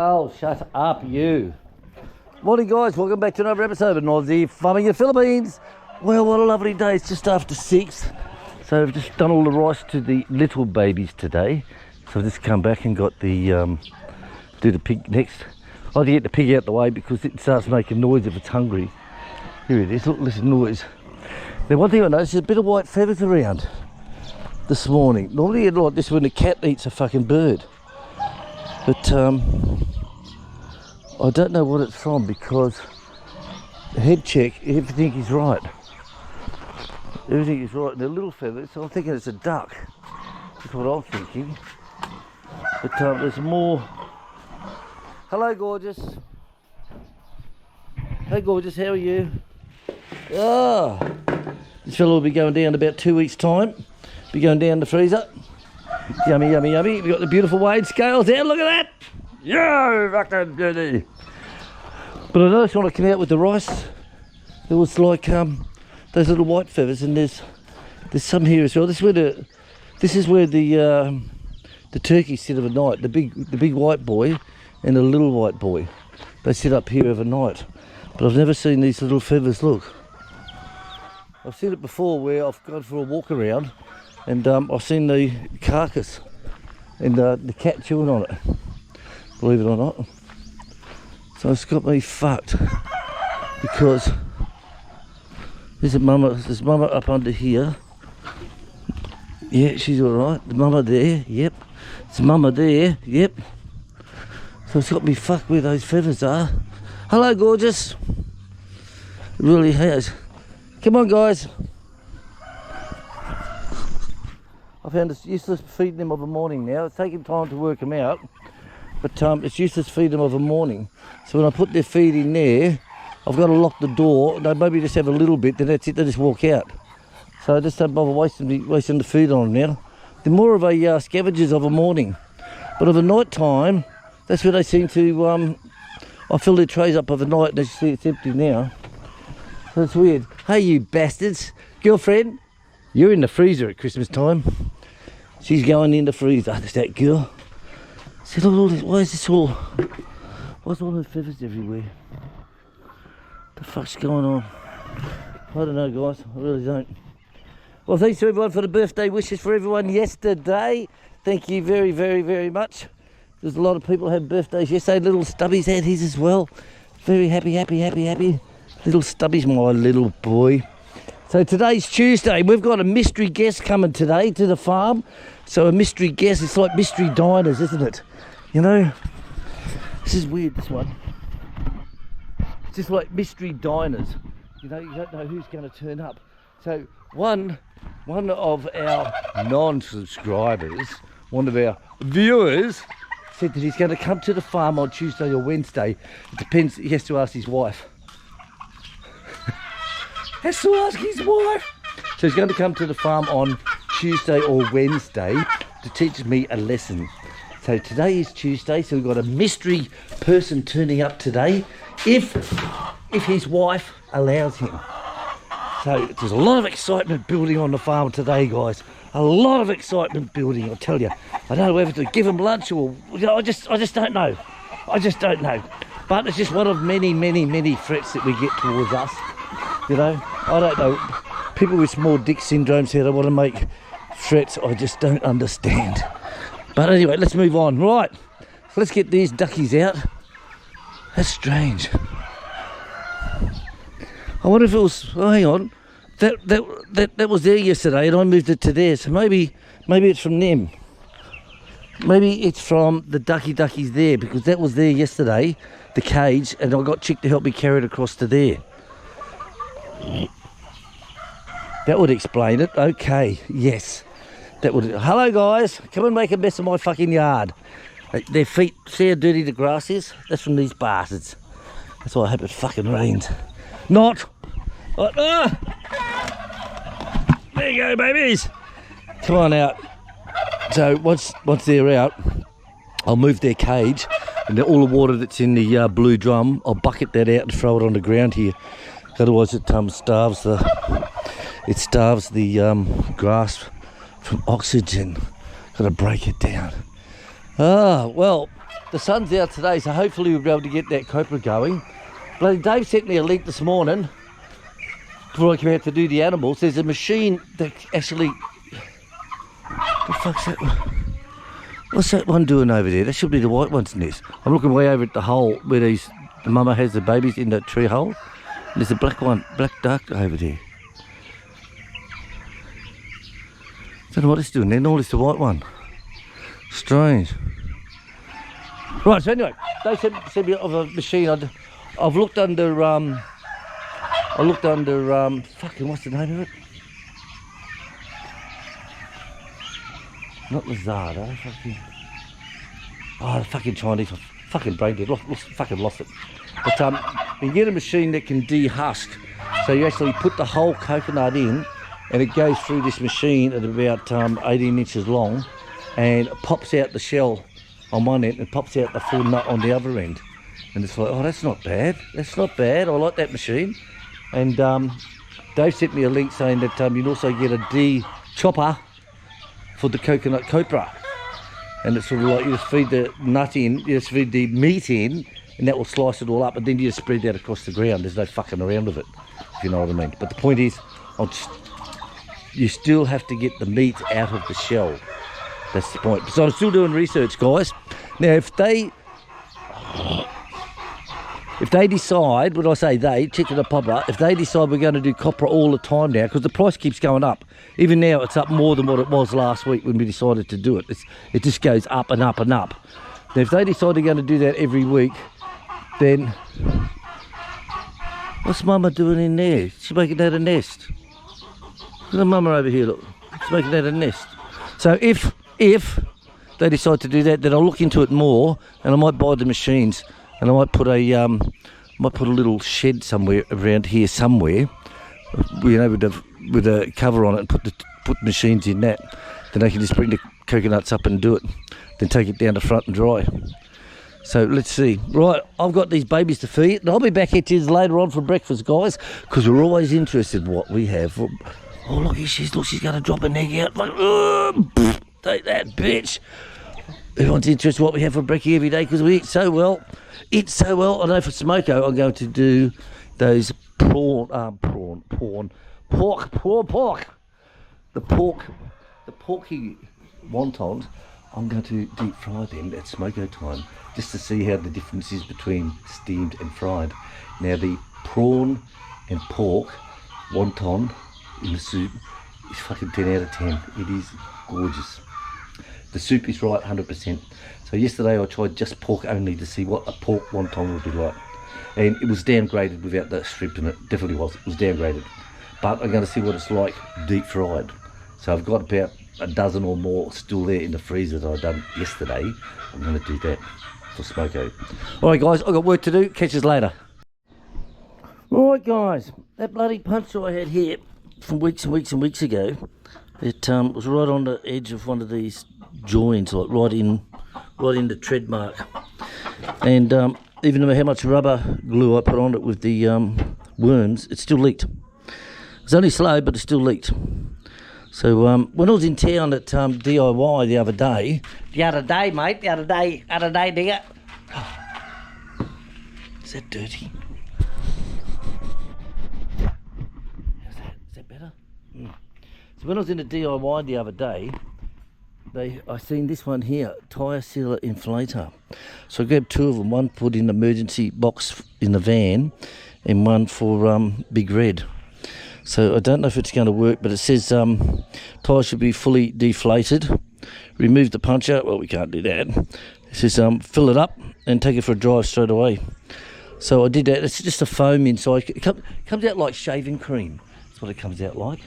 Oh, shut up, you. Morning, guys. Welcome back to another episode of Norte Farming in the Philippines. Well, what a lovely day. It's just after 6. So I've just done all the rice to the little babies today. So I've just come back and got the, do the pig next. I had to get the pig out the way because it starts making noise if it's hungry. Here it is. Look, listen noise. Now, one thing I noticed is a bit of white feathers around this morning. Normally it's like this when a cat eats a fucking bird. But I don't know what it's from because the head check, everything is right. Everything is right. And they're little feathers, so I'm thinking it's a duck. That's what I'm thinking. But there's more. Hello, gorgeous. Hey, gorgeous, how are you? Ah, this fellow will be going down in about 2 weeks' time. Be going down the freezer. Yummy, yummy, yummy. We've got the beautiful weighed scales there. Look at that. Yeah, fucking beauty. But I noticed when I came out with the rice, there was like those little white feathers, and there's some here as well. This is where the turkeys sit overnight. The big white boy and the little white boy. They sit up here overnight. But I've never seen these little feathers. Look. I've seen it before where I've gone for a walk around and I've seen the carcass and the cat chewing on it, believe it or not. So it's got me fucked because there's mama up under here. Yeah, she's alright. The mama there, yep. It's mama there, yep. So it's got me fucked where those feathers are. Hello, gorgeous. It really has. Come on, guys. I found it's useless feeding them of a morning now. It's taking time to work them out, but it's useless feeding them of a morning. So when I put their feed in there, I've got to lock the door. They maybe just have a little bit, then that's it, they just walk out. So I just don't bother wasting the food on them now. They're more of a scavengers of a morning, but of a night time, that's where they seem to, I fill their trays up overnight and as you see it's empty now. So it's weird. Hey, you bastards. Girlfriend, you're in the freezer at Christmas time. She's going in the freezer. There's that girl. See, look at all this. Why's all those feathers everywhere? What the fuck's going on? I don't know, guys. I really don't. Well, thanks to everyone for the birthday wishes for everyone yesterday. Thank you very, very, very much. There's a lot of people who had birthdays yesterday. Little Stubby's had his as well. Very happy, happy, happy, happy. Little Stubby's my little boy. So today's Tuesday. We've got a mystery guest coming today to the farm. So a mystery guest, it's like mystery diners, isn't it? You know, this is weird, this one. It's just like mystery diners. You know, you don't know who's going to turn up. So one of our non-subscribers, one of our viewers, said that he's going to come to the farm on Tuesday or Wednesday. It depends, he has to ask his wife. Has to ask his wife. So he's going to come to the farm on Tuesday or Wednesday to teach me a lesson. So today is Tuesday, so we've got a mystery person turning up today, if his wife allows him. So there's a lot of excitement building on the farm today, guys. A lot of excitement building, I tell you. I don't know whether to give him lunch or, you know, I just don't know. I just don't know. But it's just one of many, many, many threats that we get towards us. You know, I don't know. People with small dick syndromes here, they want to make threats. I just don't understand. But anyway, let's move on. Right, let's get these duckies out. That's strange. I wonder if it was, oh, hang on. That was there yesterday and I moved it to there. So maybe it's from them. Maybe it's from the duckies there, because that was there yesterday, the cage, and I got Chick to help me carry it across to there. That would explain it. Okay, yes. That would. Hello, guys. Come and make a mess of my fucking yard. Their feet, see how dirty the grass is? That's from these bastards. That's why I hope it fucking rains. Not. There you go, babies. Come on out. So once they're out, I'll move their cage, and all the water that's in the blue drum, I'll bucket that out and throw it on the ground here. Otherwise, it starves the grass from oxygen. Got to break it down. Ah, well, the sun's out today, so hopefully we'll be able to get that copra going. Bloody Dave sent me a link this morning before I came out to do the animals. There's a machine that actually... What the fuck's that one? What's that one doing over there? That should be the white one's nest. I'm looking way over at the hole where the mama has the babies in the tree hole. And there's a black one, black duck over there. Don't know what it's doing there. Normally it's the white one. Strange. Right, so anyway, they sent me of a machine. I've looked under, fucking, what's the name of it? Not Lazada, fucking... Oh, the fucking Chinese, fucking brain dead, lost it. But you can get a machine that can dehusk. So you actually put the whole coconut in, and it goes through this machine at about 18 inches long, and it pops out the shell on one end and pops out the full nut on the other end. And it's like, oh, that's not bad. That's not bad. I like that machine. And Dave sent me a link saying that you can also get a de-chopper for the coconut copra. And it's sort of like you just feed the nut in, you just feed the meat in, and that will slice it all up, and then you just spread that across the ground. There's no fucking around with it, if you know what I mean. But the point is, you still have to get the meat out of the shell. That's the point. So I'm still doing research, guys. Now, if they decide, when I say they, Chicken and Popper, if they decide we're going to do copra all the time now, because the price keeps going up. Even now, it's up more than what it was last week when we decided to do it. It just goes up and up and up. Now, if they decide they're going to do that every week, then what's Mama doing in there? She's making that a nest. Look at Mama over here, look. She's making that a nest. So if they decide to do that, then I'll look into it more, and I might buy the machines, and I might put a little shed somewhere around here somewhere, you know, with a cover on it, and put machines in that. Then I can just bring the coconuts up and do it, then take it down the front and dry. So let's see. Right, I've got these babies to feed, and I'll be back at you later on for breakfast, guys, because we're always interested in what we have. Oh, look, she's going to drop an egg out. Like, take that, bitch. Everyone's interested in what we have for brekkie every day because we eat so well. I know for Smoko, I'm going to do those pork. The porky wontons, I'm going to deep fry them at Smoko time just to see how the difference is between steamed and fried. Now, the prawn and pork wonton in the soup is fucking 10 out of 10. It is gorgeous. The soup is right 100%. So yesterday I tried just pork only to see what a pork wonton would be like. And it was downgraded without the shrimp in it. Definitely was. It was downgraded. But I'm going to see what it's like deep fried. So I've got about a dozen or more still there in the freezer that I done yesterday. I'm going to do that for Smoko. Alright guys, I've got work to do. Catch us later. Alright guys, that bloody puncture I had here from weeks and weeks and weeks ago, it was right on the edge of one of these joints, like right in the tread mark. And even though how much rubber glue I put on it with the worms, it still leaked. It's only slow, but it still leaked. So when I was in town at DIY the other day, mate, the other day, digger. Is that dirty? Is that better? So when I was in the DIY the other day, I seen this one here, tyre sealer inflator. So I grabbed two of them, one put in the emergency box in the van and one for Big Red. So I don't know if it's going to work, but it says tyre should be fully deflated. Remove the puncture. Well, we can't do that. It says fill it up and take it for a drive straight away. So I did that. It's just a foam inside. It comes out like shaving cream. That's what it comes out like.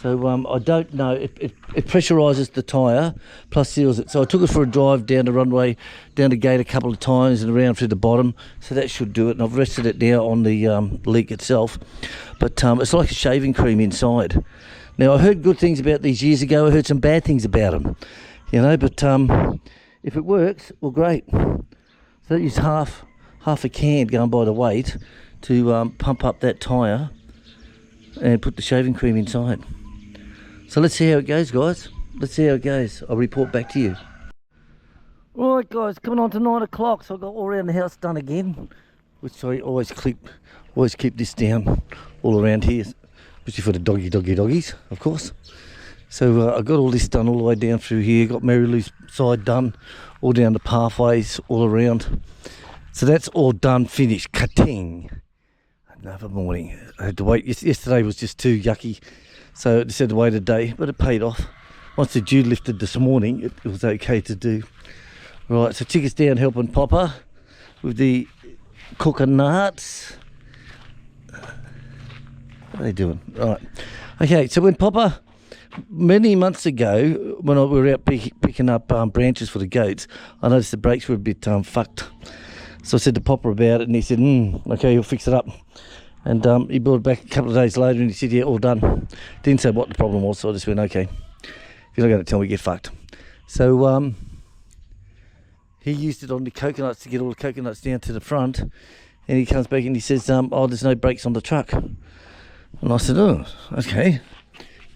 So I don't know. It pressurises the tyre plus seals it. So I took it for a drive down the runway, down the gate a couple of times and around through the bottom. So that should do it. And I've rested it now on the leak itself. But it's like a shaving cream inside. Now I heard good things about these years ago. I heard some bad things about them. You know, but if it works, well, great. So use half a can going by the weight to pump up that tyre and put the shaving cream inside. So let's see how it goes, guys. Let's see how it goes. I'll report back to you. Right guys, coming on to 9 o'clock, so I got all around the house done again, which I always keep this down all around here, especially for the doggies, of course. So I got all this done all the way down through here, got Mary Lou's side done, all down the pathways, all around. So that's all done, finished, cutting. Another morning, I had to wait. Yesterday was just too yucky, so I just had to wait a day, but it paid off. Once the dew lifted this morning, it was okay to do. Right, so Chick is down helping Papa with the coconuts. What are they doing? Right. Okay, so when Papa, many months ago, when we were out picking up branches for the goats, I noticed the brakes were a bit fucked. So I said to Papa about it, and he said, okay, he'll fix it up. And he brought it back a couple of days later, and he said, yeah, all done. Didn't say what the problem was, so I just went, okay, if you're not going to tell me, get fucked. So he used it on the coconuts to get all the coconuts down to the front, and he comes back and he says, oh, there's no brakes on the truck. And I said, oh, okay.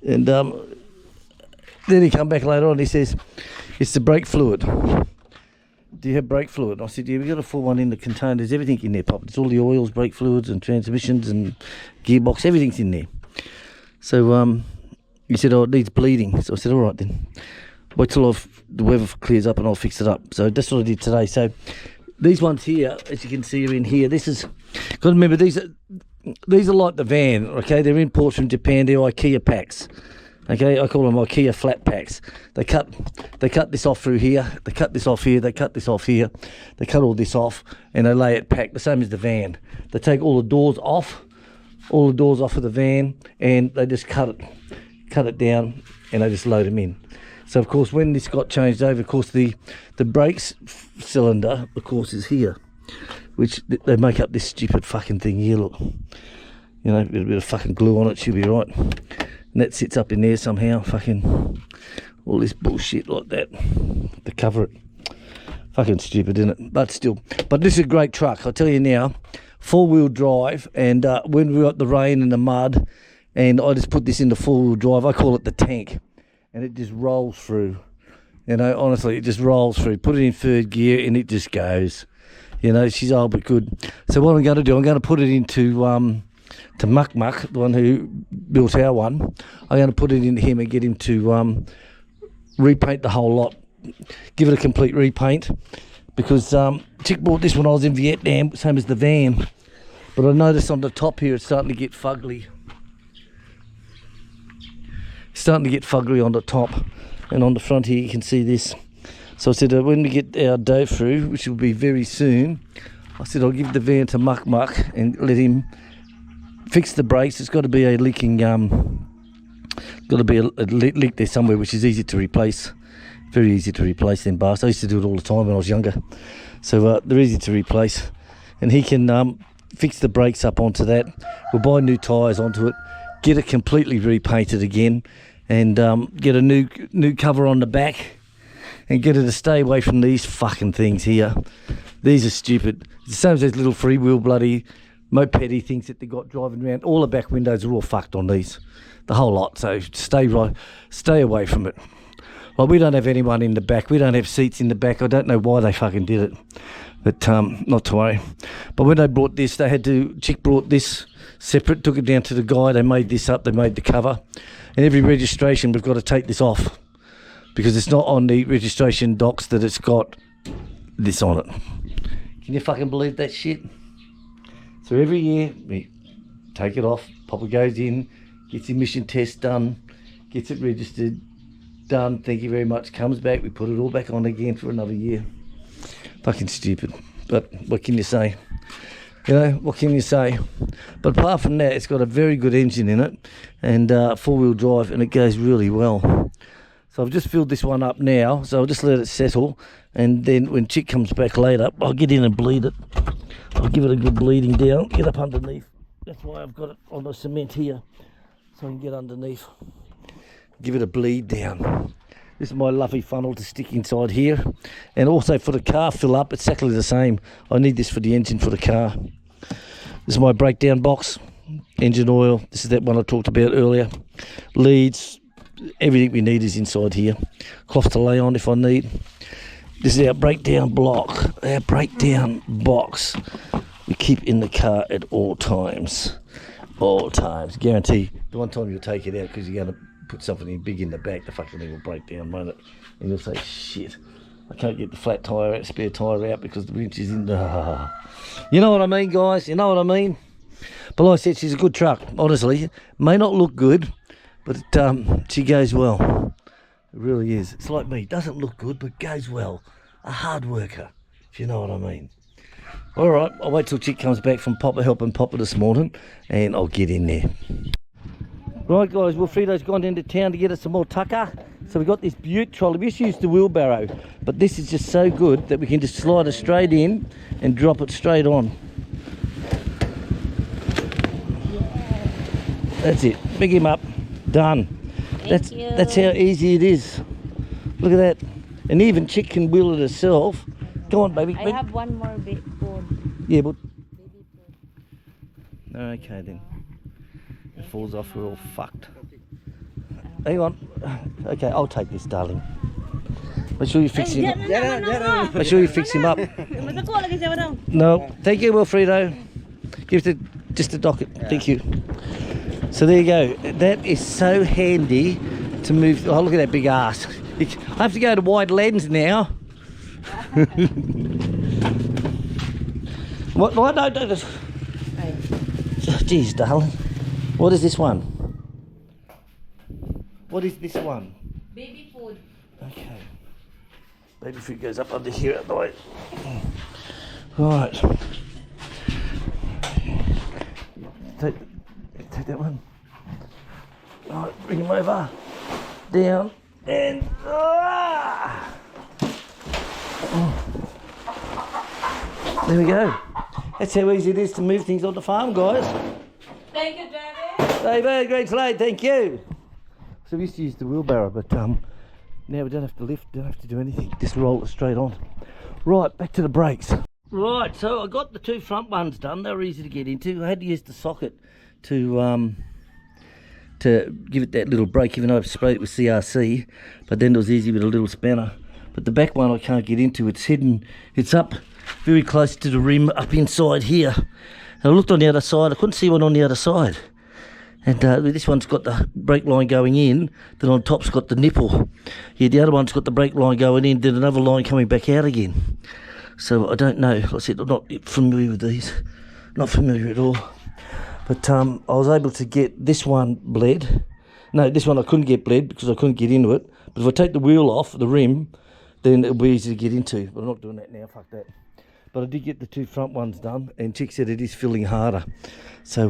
And then he come back later on and he says, it's the brake fluid. Do you have brake fluid? I said, yeah, we've got a full one in the container. There's everything in there, Pop. There's all the oils, brake fluids and transmissions and gearbox, everything's in there. So he said, oh, it needs bleeding. So I said, all right then. Wait till the weather clears up and I'll fix it up. So that's what I did today. So these ones here, as you can see, are in here. This is, got to remember, these are like the van, okay? They're imports from Japan. They're IKEA packs, okay? I call them IKEA flat packs. They cut this off through here. They cut this off here. They cut this off here. They cut all this off and they lay it packed, the same as the van. They take all the doors off of the van, and they just cut it down, and they just load them in. So of course, when this got changed over, of course the brakes cylinder, of course, is here, which they make up this stupid fucking thing here. Look, you know, a bit of fucking glue on it, should be right. And that sits up in there somehow. Fucking all this bullshit like that to cover it. Fucking stupid, isn't it? But still, but this is a great truck. I tell you now, 4-wheel drive, and when we got the rain and the mud, and I just put this into 4-wheel drive. I call it the tank. And it just rolls through, you know, honestly, it just rolls through. Put it in third gear and it just goes, you know. She's old but good. So what I'm going to do, I'm going to put it into to Muck, the one who built our one. I'm going to put it into him and get him to repaint the whole lot, give it a complete repaint, because Chick bought this when I was in Vietnam, same as the van, but I noticed on the top here it's starting to get fugly. Starting to get fugly on the top, and on the front here you can see this. So I said, when we get our dough through, which will be very soon, I said I'll give the van to Muck and let him fix the brakes. It's got to be a leaking, got to be a leak there somewhere, which is easy to replace. Very easy to replace them bars. I used to do it all the time when I was younger. So they're easy to replace, and he can fix the brakes up onto that. We'll buy new tyres onto it, get it completely repainted again, and get a new cover on the back, and get it to stay away from these fucking things here. These are stupid. It's the same as those little freewheel bloody mopedy things that they got driving around. All the back windows are all fucked on these, the whole lot. So stay away from it. Well, we don't have anyone in the back. We don't have seats in the back. I don't know why they fucking did it, but not to worry. But when they brought this, Chick brought this separate, took it down to the guy. They made this up. They made the cover. And every registration, we've got to take this off, because it's not on the registration docs that it's got this on it. Can you fucking believe that shit? So every year we take it off. Papa goes in, gets the emission test done, gets it registered, done. Thank you very much. Comes back. We put it all back on again for another year. Fucking stupid. But what can you say? You know, what can you say? But apart from that, it's got a very good engine in it, and 4-wheel drive, and it goes really well. So I've just filled this one up now, so I'll just let it settle, and then when Chick comes back later, I'll get in and bleed it. I'll give it a good bleeding down, get up underneath. That's why I've got it on the cement here, so I can get underneath. Give it a bleed down. This is my lovely funnel to stick inside here. And also for the car fill up, it's exactly the same. I need this for the engine for the car. This is my breakdown box, engine oil. This is that one I talked about earlier. Leads, everything we need is inside here. Cloth to lay on if I need. This is our breakdown block, our breakdown box. We keep in the car at all times. All times. Guarantee the one time you'll take it out because you're going to put something big in the back, the fucking thing will break down, won't it? And you'll say, shit, I can't get the flat tyre out, spare tyre out because the winch is in the... You know what I mean, guys? You know what I mean? But like I said, she's a good truck, honestly. May not look good, but she goes well. It really is. It's like me. Doesn't look good, but goes well. A hard worker, if you know what I mean. All right, I'll wait till Chick comes back from Papa helping Papa this morning, and I'll get in there. Right, guys, Wilfredo's gone into town to get us some more tucker. So we've got this Butte trolley. We used to use the wheelbarrow, but this is just so good that we can just slide it straight in and drop it straight on. That's it. Pick him up. Done. That's how easy it is. Look at that. And even Chick can wheel it herself. Go on, baby. I have one more bit food. Yeah, but... Okay, then. It falls off, we're all fucked. Hang on. Okay, I'll take this, darling. Make sure you fix him up. Make sure you fix him up. No. Thank you, Wilfredo. Give it just a docket. Thank you. So there you go. That is so handy to move. Oh, look at that big ass. I have to go to wide lens now. What? No, don't. Jeez, darling. What is this one? What is this one? Baby food. Okay. Baby food goes up under here out the way. Right. Take that one. Right, bring him over. Down. And... There we go. That's how easy it is to move things on the farm, guys. Thank you, David. David, great slide, thank you. So we used to use the wheelbarrow, but now we don't have to lift, don't have to do anything. Just roll it straight on. Right, back to the brakes. Right, so I got the two front ones done. They were easy to get into. I had to use the socket to give it that little brake, even though I've sprayed it with CRC. But then it was easy with a little spanner. But the back one I can't get into. It's hidden. It's up very close to the rim, up inside here. And I looked on the other side. I couldn't see one on the other side. And this one's got the brake line going in, then on top's got the nipple. Yeah, the other one's got the brake line going in, then another line coming back out again. So I don't know. Like I said, I'm not familiar with these. Not familiar at all. But I was able to get this one bled. No, this one I couldn't get bled because I couldn't get into it. But if I take the wheel off, the rim, then it'll be easy to get into. But I'm not doing that now, fuck that. But I did get the two front ones done, and Chick said it is filling harder. So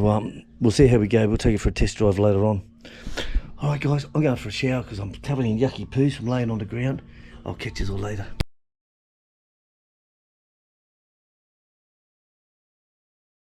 we'll see how we go. We'll take it for a test drive later on. All right, guys, I'm going for a shower because I'm covered in yucky poos from laying on the ground. I'll catch you all later.